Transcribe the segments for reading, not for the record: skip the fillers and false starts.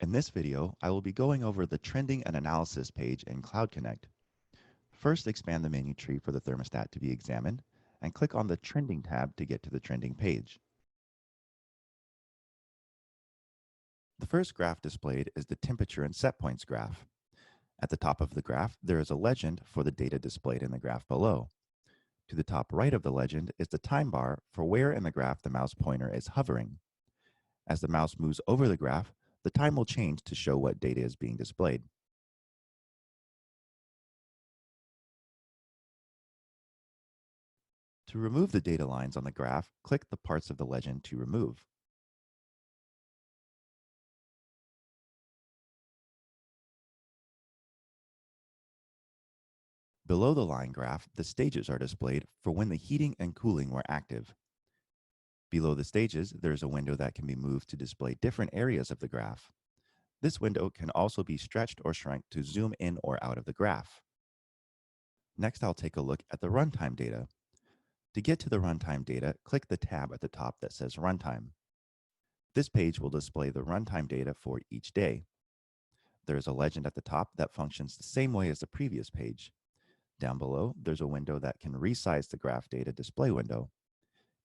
In this video, I will be going over the Trending and Analysis page in CloudConnect. First, expand the menu tree for the thermostat to be examined, and click on the Trending tab to get to the trending page. The first graph displayed is the temperature and set points graph. At the top of the graph, there is a legend for the data displayed in the graph below. To the top right of the legend is the time bar for where in the graph the mouse pointer is hovering. As the mouse moves over the graph, the time will change to show what data is being displayed. To remove the data lines on the graph, click the parts of the legend to remove. Below the line graph, the stages are displayed for when the heating and cooling were active. Below the stages, there is a window that can be moved to display different areas of the graph. This window can also be stretched or shrunk to zoom in or out of the graph. Next, I'll take a look at the runtime data. To get to the runtime data, click the tab at the top that says Runtime. This page will display the runtime data for each day. There is a legend at the top that functions the same way as the previous page. Down below, there's a window that can resize the graph data display window.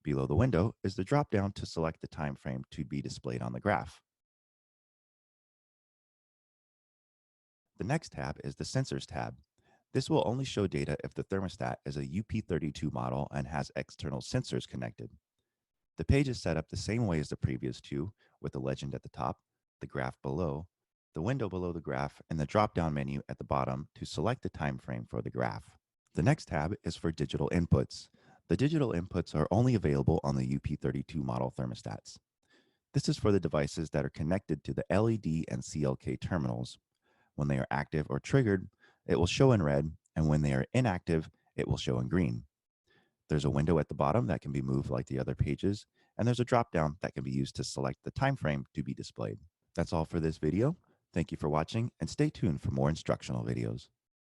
Below the window is the drop-down to select the time frame to be displayed on the graph. The next tab is the Sensors tab. This will only show data if the thermostat is a UP32 model and has external sensors connected. The page is set up the same way as the previous two, with the legend at the top, the graph below, the window below the graph, and the drop-down menu at the bottom to select the time frame for the graph. The next tab is for digital inputs. The digital inputs are only available on the UP32 model thermostats. This is for the devices that are connected to the LED and CLK terminals. When they are active or triggered, it will show in red, and when they are inactive, it will show in green. There's a window at the bottom that can be moved like the other pages, and there's a drop-down that can be used to select the time frame to be displayed. That's all for this video. Thank you for watching, and stay tuned for more instructional videos.